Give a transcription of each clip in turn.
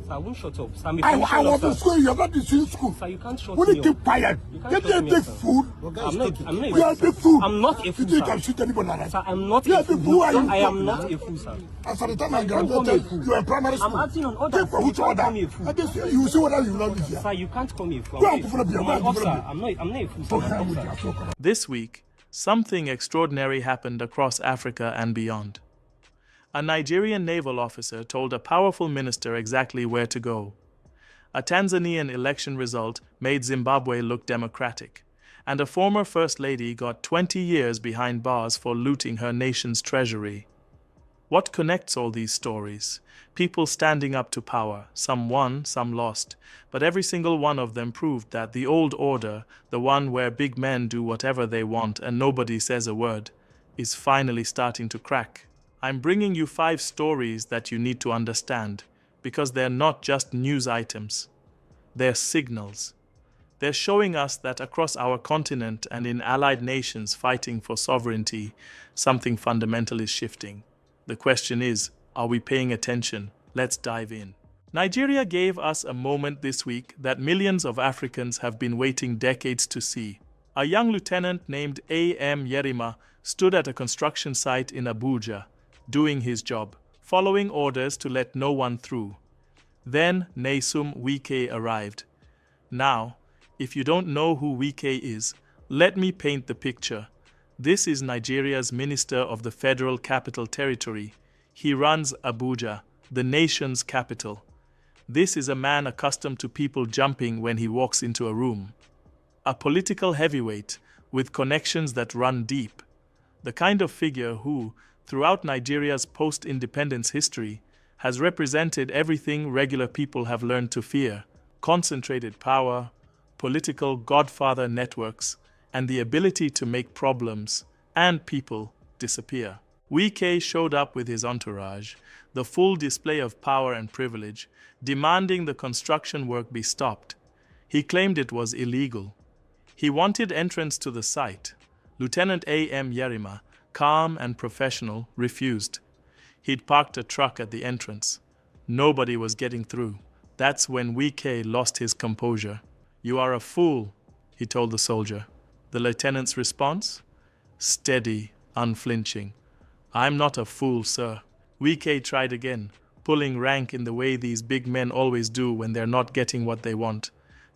Sir, I won't shut up. Sir, I'm a I commissioner, was sir. in school, you're not in school. Sir, you can't shut Will me you up. keep quiet? You can't Get shut me a me big up, sir. fool. I'm not You are a big fool. I'm not a You fool, think you sir. can shoot anybody like that? Sir, I'm not You are a a big fool. fool. Who are you? I am not a fool, sir. As for the time I You can't call me a graduated, fool. you are in primary school. I'm acting on orders. Take for You which can't order? call me a fool. I guess you will see whether you love this here. Sir, you can't call me a fool. Go I'm and not a develop fool. your I'm an mind, officer. develop I'm not a fool, sir. I'm an officer. This week, something extraordinary happened across Africa and beyond. A Nigerian naval officer told a powerful minister exactly where to go. A Tanzanian election result made Zimbabwe look democratic, and a former First Lady got 20 years behind bars for looting her nation's treasury. What connects all these stories? People standing up to power, some won, some lost, but every single one of them proved that the old order, the one where big men do whatever they want and nobody says a word, is finally starting to crack. I'm bringing you 5 stories that you need to understand, because they're not just news items. They're signals. They're showing us that across our continent and in allied nations fighting for sovereignty, something fundamental is shifting. The question is, are we paying attention? Let's dive in. Nigeria gave us a moment this week that millions of Africans have been waiting decades to see. A young lieutenant named A.M. Yerima stood at a construction site in Abuja, doing his job, following orders to let no one through. Then Nyesom Wike arrived. Now, if you don't know who Wike is, let me paint the picture. This is Nigeria's Minister of the Federal Capital Territory. He runs Abuja, the nation's capital. This is a man accustomed to people jumping when he walks into a room. A political heavyweight with connections that run deep. The kind of figure who, throughout Nigeria's post-independence history, has represented everything regular people have learned to fear: concentrated power, political godfather networks, and the ability to make problems and people disappear. Wike showed up with his entourage, the full display of power and privilege, demanding the construction work be stopped. He claimed it was illegal. He wanted entrance to the site. Lieutenant A.M. Yerima, calm and professional, refused. He'd parked a truck at the entrance. Nobody was getting through. That's when Wike lost his composure. "You are a fool," he told the soldier. The lieutenant's response? Steady, unflinching. "I'm not a fool, sir." Wike tried again, pulling rank in the way these big men always do when they're not getting what they want.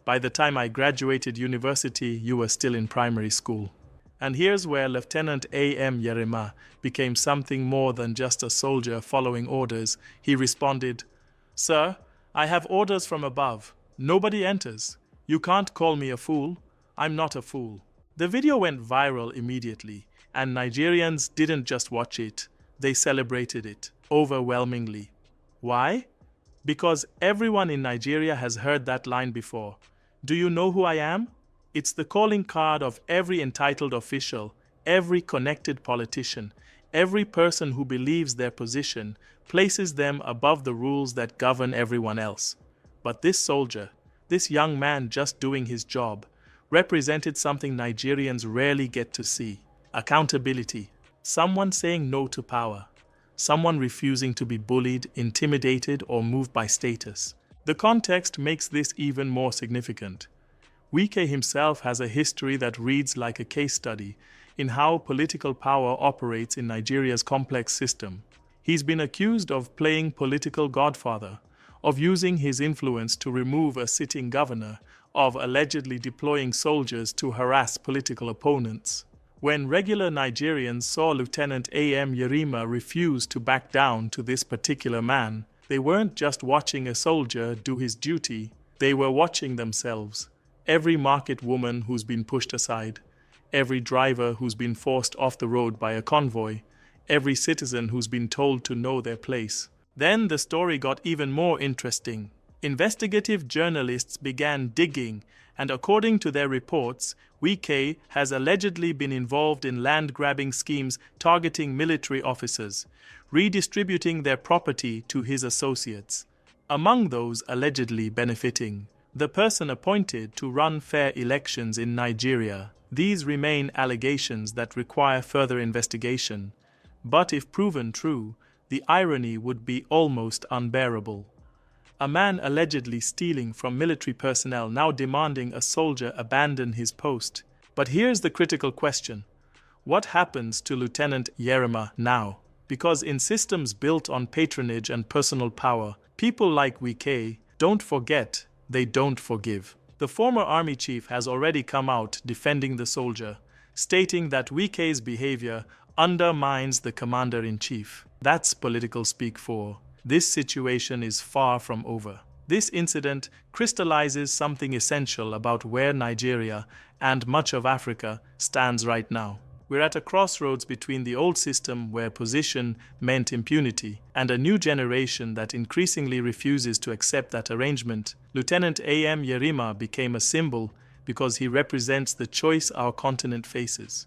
"By the time I graduated university, you were still in primary school." And here's where Lieutenant A.M. Yerima became something more than just a soldier following orders. He responded, "Sir, I have orders from above. Nobody enters. You can't call me a fool. I'm not a fool." The video went viral immediately, and Nigerians didn't just watch it, they celebrated it, overwhelmingly. Why? Because everyone in Nigeria has heard that line before. "Do you know who I am?" It's the calling card of every entitled official, every connected politician, every person who believes their position places them above the rules that govern everyone else. But this soldier, this young man just doing his job, represented something Nigerians rarely get to see: accountability. Someone saying no to power. Someone refusing to be bullied, intimidated, or moved by status. The context makes this even more significant. Wike himself has a history that reads like a case study in how political power operates in Nigeria's complex system. He's been accused of playing political godfather, of using his influence to remove a sitting governor, of allegedly deploying soldiers to harass political opponents. When regular Nigerians saw Lieutenant A.M. Yerima refuse to back down to this particular man, they weren't just watching a soldier do his duty, they were watching themselves. Every market woman who's been pushed aside, every driver who's been forced off the road by a convoy, every citizen who's been told to know their place. Then the story got even more interesting. Investigative journalists began digging, and according to their reports, Wike has allegedly been involved in land-grabbing schemes targeting military officers, redistributing their property to his associates. Among those allegedly benefiting, the person appointed to run fair elections in Nigeria. These remain allegations that require further investigation. But if proven true, the irony would be almost unbearable. A man allegedly stealing from military personnel now demanding a soldier abandon his post. But here's the critical question. What happens to Lieutenant Yerima now? Because in systems built on patronage and personal power, people like Wike don't forget, they don't forgive. The former army chief has already come out defending the soldier, stating that Wike's behavior undermines the commander-in-chief. That's political speak for, this situation is far from over. This incident crystallizes something essential about where Nigeria and much of Africa stands right now. We're at a crossroads between the old system where position meant impunity and a new generation that increasingly refuses to accept that arrangement. Lieutenant A.M. Yerima became a symbol because he represents the choice our continent faces.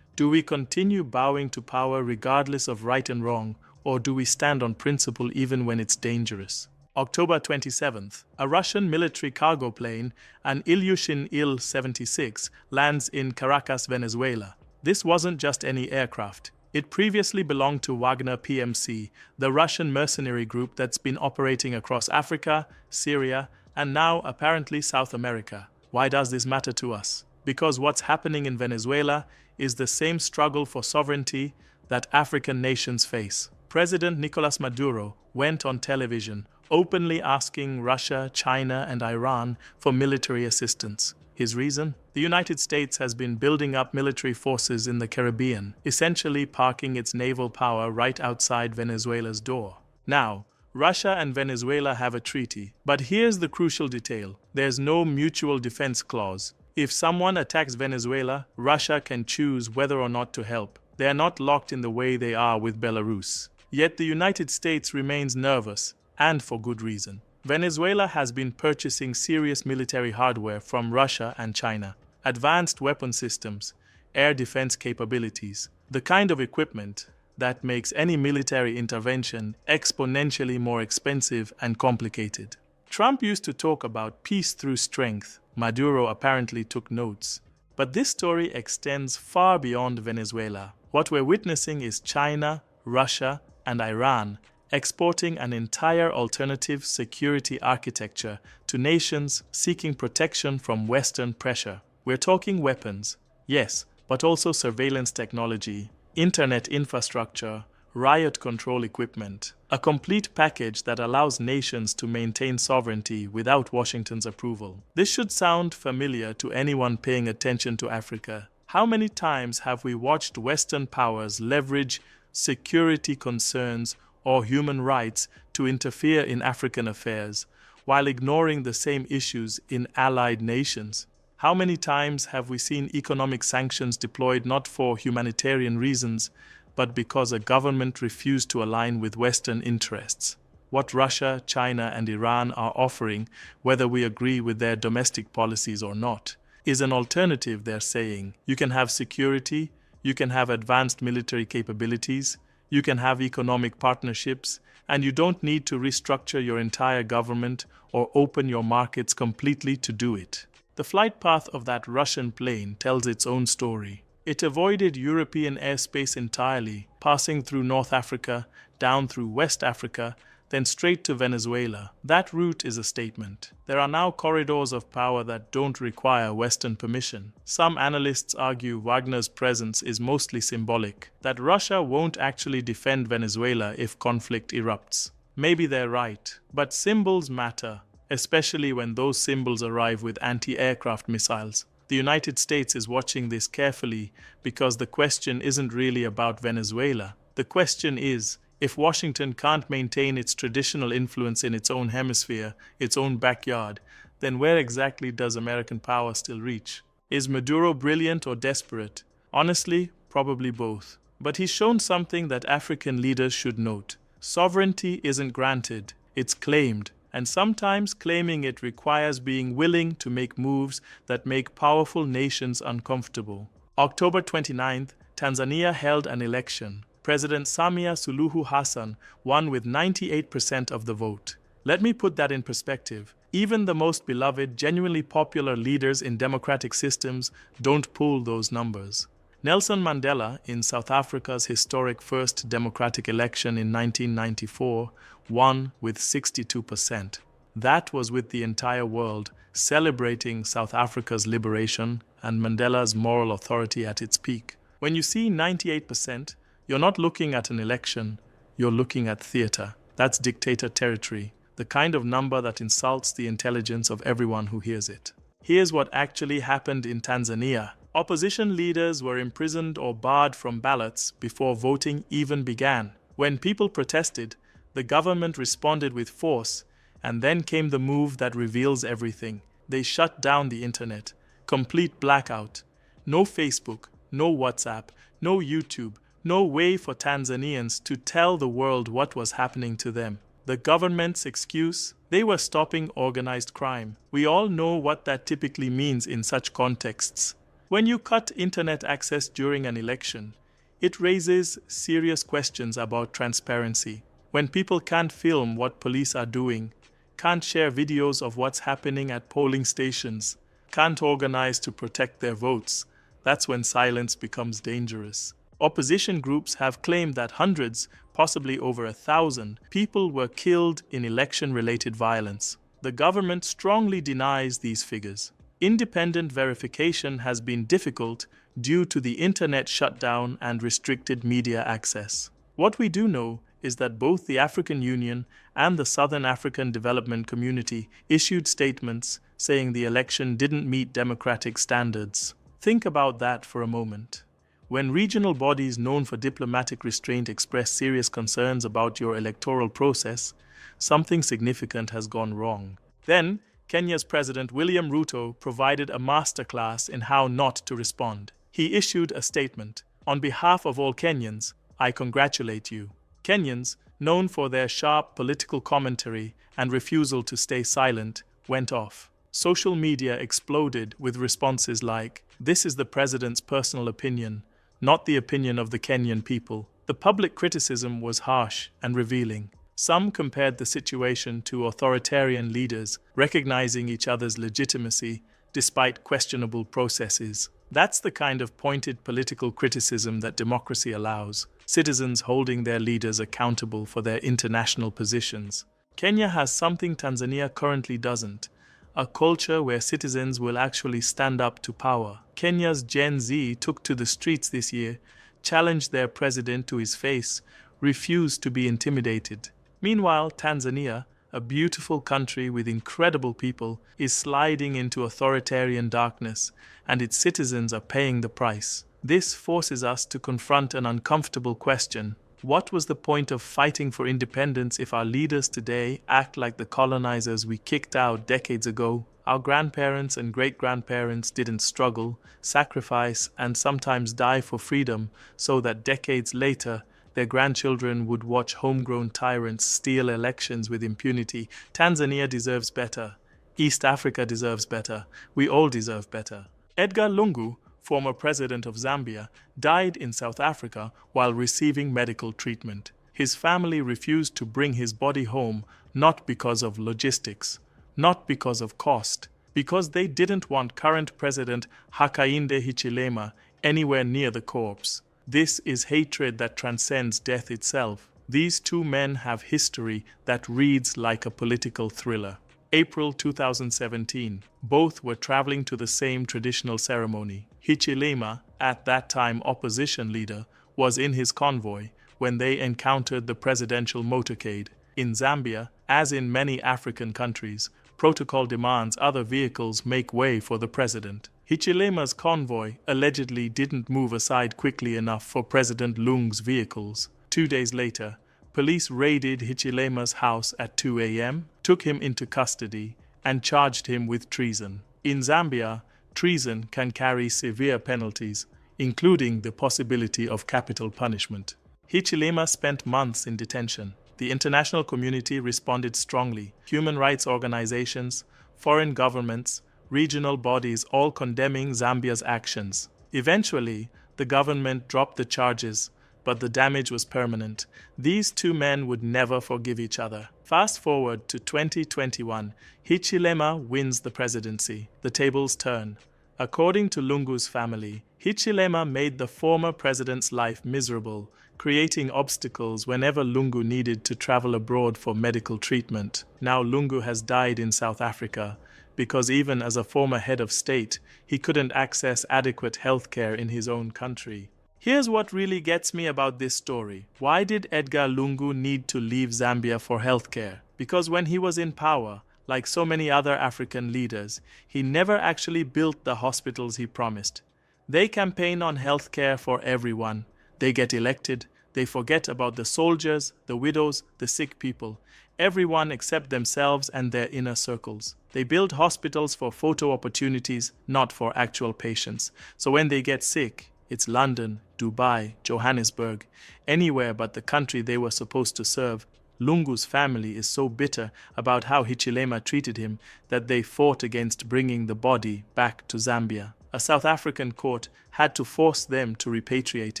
Do we continue bowing to power regardless of right and wrong, or do we stand on principle even when it's dangerous? October 27th, a Russian military cargo plane, an Ilyushin Il-76, lands in Caracas, Venezuela. This wasn't just any aircraft. It previously belonged to Wagner PMC, the Russian mercenary group that's been operating across Africa, Syria, and now apparently South America. Why does this matter to us? Because what's happening in Venezuela is the same struggle for sovereignty that African nations face. President Nicolas Maduro went on television openly asking Russia, China, and Iran for military assistance. His reason? The United States has been building up military forces in the Caribbean, essentially parking its naval power right outside Venezuela's door. Now, Russia and Venezuela have a treaty, but here's the crucial detail. There's no mutual defense clause. If someone attacks Venezuela, Russia can choose whether or not to help. They are not locked in the way they are with Belarus. Yet the United States remains nervous, and for good reason. Venezuela has been purchasing serious military hardware from Russia and China, advanced weapon systems, air defense capabilities, the kind of equipment that makes any military intervention exponentially more expensive and complicated. Trump used to talk about peace through strength. Maduro apparently took notes. But this story extends far beyond Venezuela. What we're witnessing is China, Russia, and Iran exporting an entire alternative security architecture to nations seeking protection from Western pressure. We're talking weapons, yes, but also surveillance technology, internet infrastructure, riot control equipment, a complete package that allows nations to maintain sovereignty without Washington's approval. This should sound familiar to anyone paying attention to Africa. How many times have we watched Western powers leverage security concerns or human rights to interfere in African affairs, while ignoring the same issues in allied nations? How many times have we seen economic sanctions deployed not for humanitarian reasons, but because a government refused to align with Western interests? What Russia, China, and Iran are offering, whether we agree with their domestic policies or not, is an alternative. They're saying, you can have security, you can have advanced military capabilities, you can have economic partnerships, and you don't need to restructure your entire government or open your markets completely to do it. The flight path of that Russian plane tells its own story. It avoided European airspace entirely, passing through North Africa, down through West Africa, then straight to Venezuela. That route is a statement. There are now corridors of power that don't require Western permission. Some analysts argue Wagner's presence is mostly symbolic, that Russia won't actually defend Venezuela if conflict erupts. Maybe they're right, but symbols matter, especially when those symbols arrive with anti-aircraft missiles. The United States is watching this carefully because the question isn't really about Venezuela. The question is, if Washington can't maintain its traditional influence in its own hemisphere, its own backyard, then where exactly does American power still reach? Is Maduro brilliant or desperate? Honestly, probably both. But he's shown something that African leaders should note. Sovereignty isn't granted, it's claimed. And sometimes claiming it requires being willing to make moves that make powerful nations uncomfortable. October 29th, Tanzania held an election. President Samia Suluhu Hassan won with 98% of the vote. Let me put that in perspective. Even the most beloved, genuinely popular leaders in democratic systems don't pull those numbers. Nelson Mandela, in South Africa's historic first democratic election in 1994, won with 62%. That was with the entire world celebrating South Africa's liberation and Mandela's moral authority at its peak. When you see 98%, you're not looking at an election, you're looking at theater. That's dictator territory, the kind of number that insults the intelligence of everyone who hears it. Here's what actually happened in Tanzania. Opposition leaders were imprisoned or barred from ballots before voting even began. When people protested, the government responded with force, and then came the move that reveals everything. They shut down the internet. Complete blackout. No Facebook, no WhatsApp, no YouTube, no way for Tanzanians to tell the world what was happening to them. The government's excuse? They were stopping organized crime. We all know what that typically means in such contexts. When you cut internet access during an election, it raises serious questions about transparency. When people can't film what police are doing, can't share videos of what's happening at polling stations, can't organize to protect their votes, that's when silence becomes dangerous. Opposition groups have claimed that hundreds, possibly over 1,000, people were killed in election-related violence. The government strongly denies these figures. Independent verification has been difficult due to the internet shutdown and restricted media access. What we do know is that both the African Union and the Southern African Development Community issued statements saying the election didn't meet democratic standards. Think about that for a moment. When regional bodies known for diplomatic restraint express serious concerns about your electoral process, something significant has gone wrong. Then, Kenya's President William Ruto provided a masterclass in how not to respond. He issued a statement. On behalf of all Kenyans, I congratulate you. Kenyans, known for their sharp political commentary and refusal to stay silent, went off. Social media exploded with responses like, "This is the president's personal opinion, not the opinion of the Kenyan people." The public criticism was harsh and revealing. Some compared the situation to authoritarian leaders, recognizing each other's legitimacy despite questionable processes. That's the kind of pointed political criticism that democracy allows, citizens holding their leaders accountable for their international positions. Kenya has something Tanzania currently doesn't, a culture where citizens will actually stand up to power. Kenya's Gen Z took to the streets this year, challenged their president to his face, refused to be intimidated. Meanwhile, Tanzania, a beautiful country with incredible people, is sliding into authoritarian darkness, and its citizens are paying the price. This forces us to confront an uncomfortable question. What was the point of fighting for independence if our leaders today act like the colonizers we kicked out decades ago? Our grandparents and great-grandparents didn't struggle, sacrifice, and sometimes die for freedom so that decades later, their grandchildren would watch homegrown tyrants steal elections with impunity. Tanzania deserves better. East Africa deserves better. We all deserve better. Edgar Lungu, former president of Zambia, died in South Africa while receiving medical treatment. His family refused to bring his body home, not because of logistics, not because of cost, because they didn't want current President Hakainde Hichilema anywhere near the corpse. This is hatred that transcends death itself. These two men have history that reads like a political thriller. April 2017. Both were traveling to the same traditional ceremony. Hichilema, at that time opposition leader, was in his convoy when they encountered the presidential motorcade. In Zambia, as in many African countries, protocol demands other vehicles make way for the president. Hichilema's convoy allegedly didn't move aside quickly enough for President Lungu's vehicles. 2 days later, police raided Hichilema's house at 2 a.m., took him into custody, and charged him with treason. In Zambia, treason can carry severe penalties, including the possibility of capital punishment. Hichilema spent months in detention. The international community responded strongly. Human rights organizations, foreign governments, regional bodies all condemning Zambia's actions. Eventually, the government dropped the charges, but the damage was permanent. These two men would never forgive each other. Fast forward to 2021, Hichilema wins the presidency. The tables turn. According to Lungu's family, Hichilema made the former president's life miserable, creating obstacles whenever Lungu needed to travel abroad for medical treatment. Now Lungu has died in South Africa because even as a former head of state, he couldn't access adequate healthcare in his own country. Here's what really gets me about this story. Why did Edgar Lungu need to leave Zambia for healthcare? Because when he was in power, like so many other African leaders, he never actually built the hospitals he promised. They campaign on healthcare for everyone. They get elected. They forget about the soldiers, the widows, the sick people. Everyone except themselves and their inner circles. They build hospitals for photo opportunities, not for actual patients. So when they get sick, it's London, Dubai, Johannesburg, anywhere but the country they were supposed to serve. Lungu's family is so bitter about how Hichilema treated him that they fought against bringing the body back to Zambia. A South African court had to force them to repatriate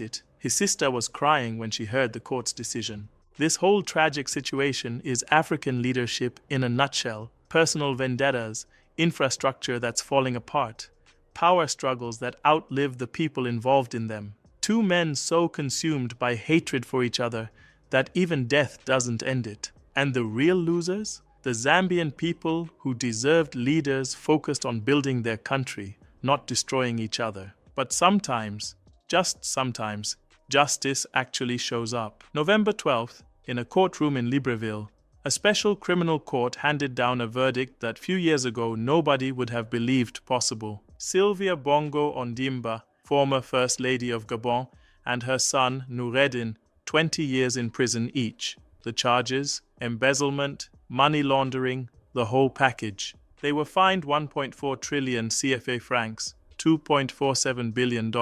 it. His sister was crying when she heard the court's decision. This whole tragic situation is African leadership in a nutshell: personal vendettas, infrastructure that's falling apart, power struggles that outlive the people involved in them. Two men so consumed by hatred for each other that even death doesn't end it. And the real losers? The Zambian people who deserved leaders focused on building their country, not destroying each other. But sometimes, just sometimes, justice actually shows up. November 12th, in a courtroom in Libreville, a special criminal court handed down a verdict that few years ago nobody would have believed possible. Sylvia Bongo Ondimba, former First Lady of Gabon, and her son Noureddin, 20 years in prison each. The charges: embezzlement, money laundering, the whole package. They were fined 1.4 trillion CFA francs, $2.47 billion.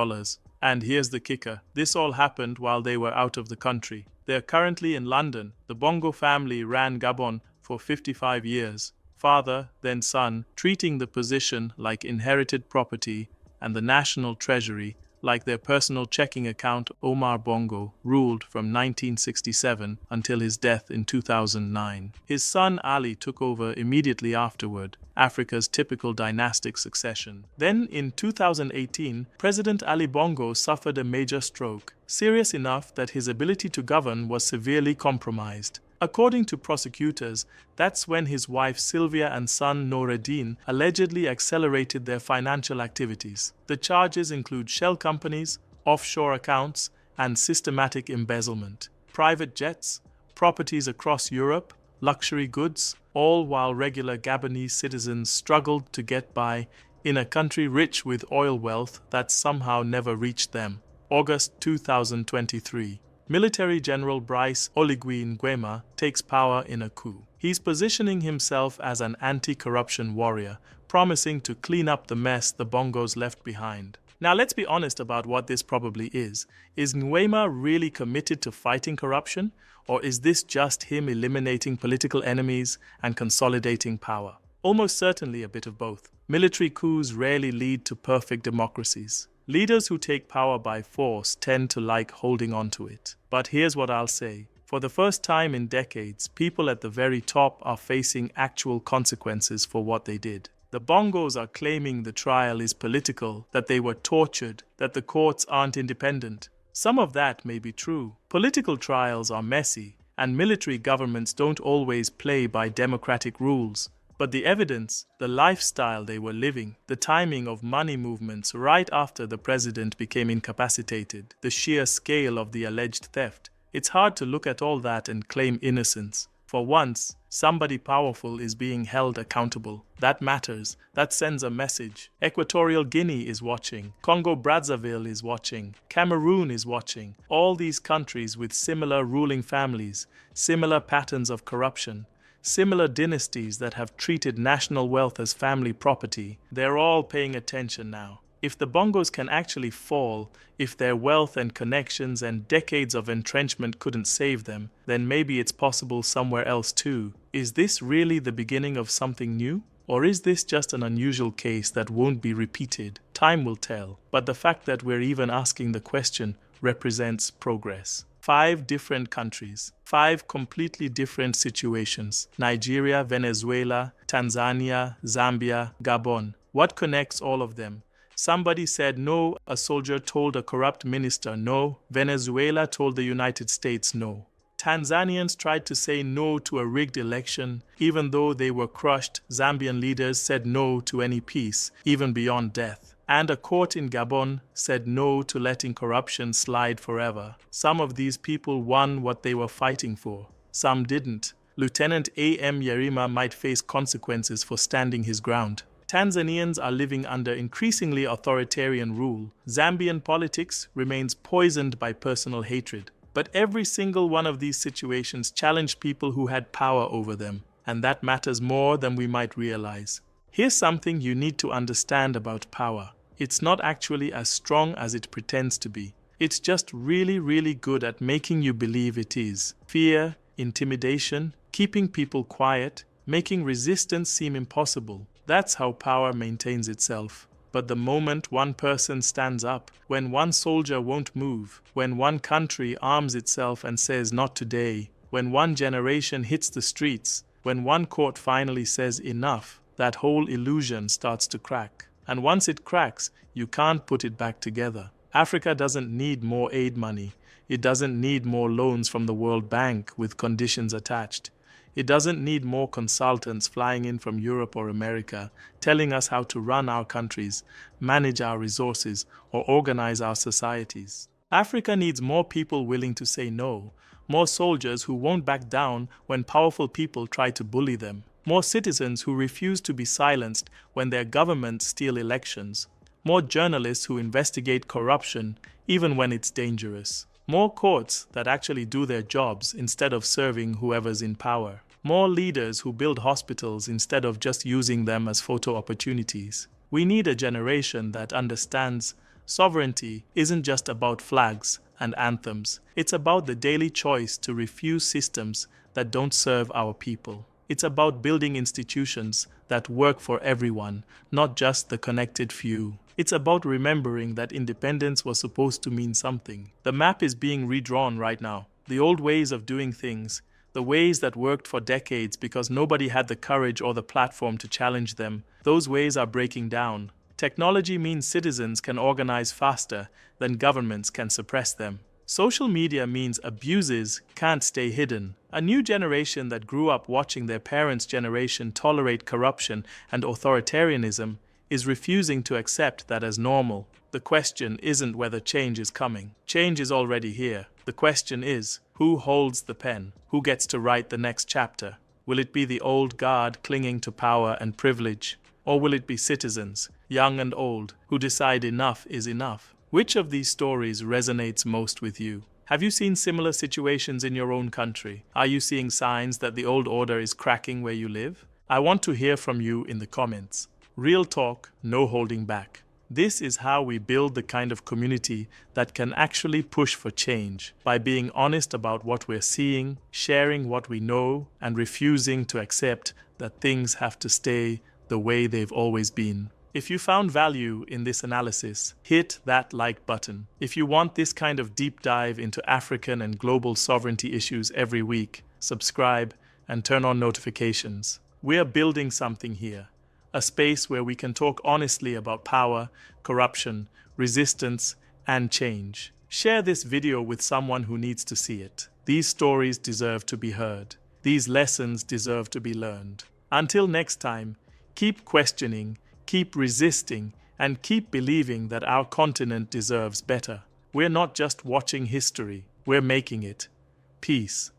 And here's the kicker: this all happened while they were out of the country. They're currently in London. The Bongo family ran Gabon for 55 years. Father, then son, treating the position like inherited property and the national treasury like their personal checking account. Omar Bongo ruled from 1967 until his death in 2009. His son Ali took over immediately afterward, Africa's typical dynastic succession. Then in 2018, President Ali Bongo suffered a major stroke, serious enough that his ability to govern was severely compromised. According to prosecutors, that's when his wife Sylvia and son Noureddin allegedly accelerated their financial activities. The charges include shell companies, offshore accounts, and systematic embezzlement. Private jets, properties across Europe, luxury goods, all while regular Gabonese citizens struggled to get by in a country rich with oil wealth that somehow never reached them. August 2023. Military General Brice Oligui Nguema takes power in a coup. He's positioning himself as an anti-corruption warrior, promising to clean up the mess the Bongos left behind. Now let's be honest about what this probably is. Is Nguema really committed to fighting corruption, or is this just him eliminating political enemies and consolidating power? Almost certainly a bit of both. Military coups rarely lead to perfect democracies. Leaders who take power by force tend to like holding on to it. But here's what I'll say. For the first time in decades, people at the very top are facing actual consequences for what they did. The Bongos are claiming the trial is political, that they were tortured, that the courts aren't independent. Some of that may be true. Political trials are messy, and military governments don't always play by democratic rules. But the evidence, the lifestyle they were living, the timing of money movements right after the president became incapacitated, the sheer scale of the alleged theft, it's hard to look at all that and claim innocence. For once, somebody powerful is being held accountable. That matters. That sends a message. Equatorial Guinea is watching. Congo-Brazzaville is watching. Cameroon is watching. All these countries with similar ruling families, similar patterns of corruption, similar dynasties that have treated national wealth as family property, they're all paying attention now. If the Bongos can actually fall, if their wealth and connections and decades of entrenchment couldn't save them, then maybe it's possible somewhere else too. Is this really the beginning of something new? Or is this just an unusual case that won't be repeated? Time will tell. But the fact that we're even asking the question represents progress. 5 different countries, 5 completely different situations: Nigeria, Venezuela, Tanzania, Zambia, Gabon. What connects all of them? Somebody said no, a soldier told a corrupt minister no, Venezuela told the United States no. Tanzanians tried to say no to a rigged election, even though they were crushed. Zambian leaders said no to any peace, even beyond death. And a court in Gabon said no to letting corruption slide forever. Some of these people won what they were fighting for. Some didn't. Lieutenant A.M. Yerima might face consequences for standing his ground. Tanzanians are living under increasingly authoritarian rule. Zambian politics remains poisoned by personal hatred. But every single one of these situations challenged people who had power over them, and that matters more than we might realize. Here's something you need to understand about power. It's not actually as strong as it pretends to be. It's just really, really good at making you believe it is. Fear, intimidation, keeping people quiet, making resistance seem impossible. That's how power maintains itself. But the moment one person stands up, when one soldier won't move, when one country arms itself and says not today, when one generation hits the streets, when one court finally says enough, that whole illusion starts to crack. And once it cracks, you can't put it back together. Africa doesn't need more aid money. It doesn't need more loans from the World Bank with conditions attached. It doesn't need more consultants flying in from Europe or America telling us how to run our countries, manage our resources, or organize our societies. Africa needs more people willing to say no, more soldiers who won't back down when powerful people try to bully them, more citizens who refuse to be silenced when their governments steal elections, more journalists who investigate corruption even when it's dangerous. More courts that actually do their jobs instead of serving whoever's in power. More leaders who build hospitals instead of just using them as photo opportunities. We need a generation that understands sovereignty isn't just about flags and anthems. It's about the daily choice to refuse systems that don't serve our people. It's about building institutions that work for everyone, not just the connected few. It's about remembering that independence was supposed to mean something. The map is being redrawn right now. The old ways of doing things, the ways that worked for decades because nobody had the courage or the platform to challenge them, those ways are breaking down. Technology means citizens can organize faster than governments can suppress them. Social media means abuses can't stay hidden. A new generation that grew up watching their parents' generation tolerate corruption and authoritarianism is refusing to accept that as normal. The question isn't whether change is coming. Change is already here. The question is, who holds the pen? Who gets to write the next chapter? Will it be the old guard clinging to power and privilege? Or will it be citizens, young and old, who decide enough is enough? Which of these stories resonates most with you? Have you seen similar situations in your own country? Are you seeing signs that the old order is cracking where you live? I want to hear from you in the comments. Real talk, no holding back. This is how we build the kind of community that can actually push for change, by being honest about what we're seeing, sharing what we know, and refusing to accept that things have to stay the way they've always been. If you found value in this analysis, hit that like button. If you want this kind of deep dive into African and global sovereignty issues every week, subscribe and turn on notifications. We're building something here. A space where we can talk honestly about power, corruption, resistance, and change. Share this video with someone who needs to see it. These stories deserve to be heard. These lessons deserve to be learned. Until next time, keep questioning, keep resisting, and keep believing that our continent deserves better. We're not just watching history, we're making it. Peace.